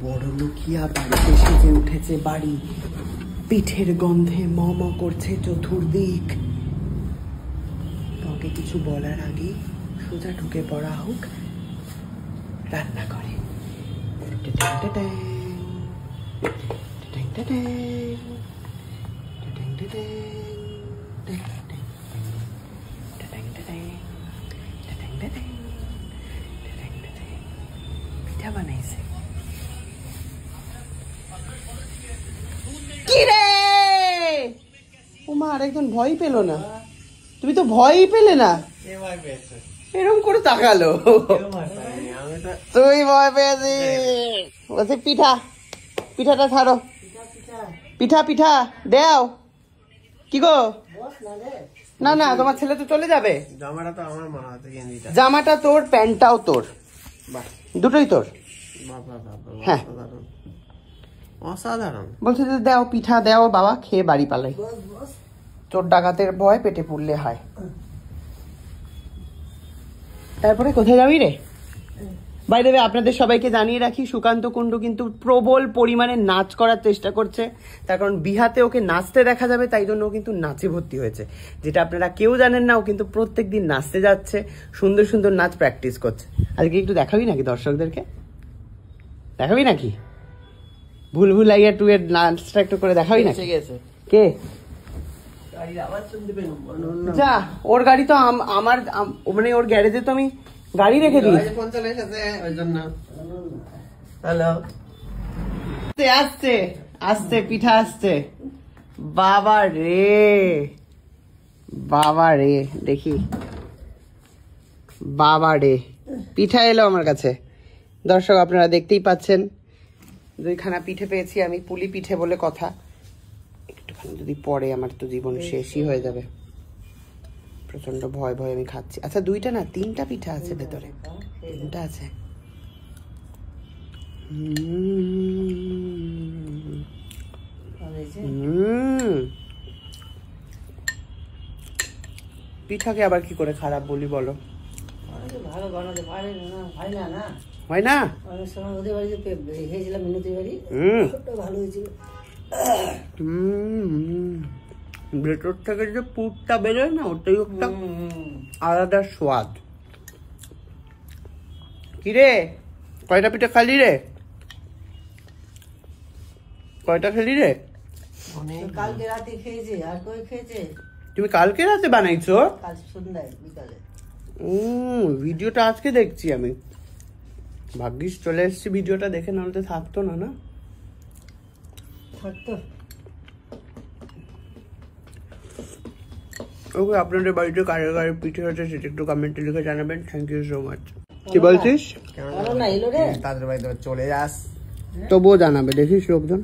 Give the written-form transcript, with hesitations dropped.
বড় লুকিয়া বাড়িতে সেজে উঠেছে বাড়ি, পিঠের গন্ধে ম ম করছে চতুর্দিক। কাউকে কিছু বলার আগে সোজা ঢুকে পড়া হোক রান্না করে। পিঠা বানাইছে। কি রে ওমা, আরেকজন ভয় পেল না? তুমি তো ভয়ই পেলে না, এরকম করে তাকালো। তুই ভয় পেয়েছিস? বলছি পিঠা, পিঠাটা ছাড়ো। পিঠা পিঠা দেও। কি গো? না না, তোমার ছেলে তো চলে যাবে। জামাটা তো আমার মনে হচ্ছে গেঞ্জিটা। জামাটা তোর, প্যান্টটাও তোর, দুটোই তোর। হ্যাঁ অসাধারণ। বলছে যে দেও পিঠা দেও বাবা, খেয়ে বাড়ি পালাই। চোর ডাকাতের ভয় পেটে পুড়লে হয়। তারপরে কোথায় যাবি রে? বাই দ্য ওয়ে, আপনাদের সবাইকে জানিয়ে রাখি, সুকান্ত কুণ্ডু কিন্তু প্রবল পরিমাণে নাচ করার চেষ্টা করছে। তার কারণ বিহাতে ওকে নাচতে দেখা যাবে, তাই জন্য ও কিন্তু নাচে ভর্তি হয়েছে। যেটা আপনারা কেউ জানেন না, ও কিন্তু প্রত্যেকদিন নাচতে যাচ্ছে, সুন্দর সুন্দর নাচ প্র্যাকটিস করছে। আজকে একটু দেখাবি নাকি দর্শকদেরকে? দেখাবি নাকি ভুলভুলাইয়া 2 এর নাচটা একটু করে দেখাবি নাকি? কে? যা, ওর গাড়ি তো আমার, মানে ওর গ্যারেজে তো আমি গাড়ি রেখে দিই। হ্যালো, আসছে আসছে পিঠা আসছে। বাবা রে বাবা রে, দেখি বাবা রে, পিঠা এলো আমার কাছে। দর্শক আপনারা দেখতেই পাচ্ছেন, 2খানা পিঠে পেয়েছি আমি, পুলি পিঠে বলে কথা। একটুখানি যদি পরে আমার তো জীবন শেষই হয়ে যাবে। প্রচন্ড ভয় ভয় আমি খাচ্ছি। আচ্ছা 2টা না 3টা পিঠা আছে ভেতরে, 3টা আছে। পিঠাকে আবার কি করে খারাপ বলি বলো? ভালো বানাতে পারে না, হয় না। না হয় না, অনেক সময় ওদের বাড়িতে খেয়েছিলাম, মিনতির বাড়ি, ভালো হয়েছিল। ভেতর থেকে যে পুরটা বেরোয় না, ওটাই একটা আলাদা স্বাদ। কিরে কয়টা পিঠা খালি রে? কয়টা খেলি রে? কালকে রাতে খেয়েছে, আর কই খেয়েছে? তুমি কালকে রাতে বানাইছো? কাল সন্ধ্যায় বিকালে। ভিডিওটা আজকে দেখছি আমি, ভাগ্যিস চলে এসেছি ভিডিওটা দেখে, নাহলে তো থাকতো না। না থাকতো। ওকে, আপনাদের বাড়িতে কারে কারে পিঠে হচ্ছে সেটা একটু কমেন্টে লিখে জানাবেন। Thank you so much. কি বলছিস? না এলো রে, তাদের বাড়িতে চলে যাস, তবুও জানাবে, দেখিস লোকজন।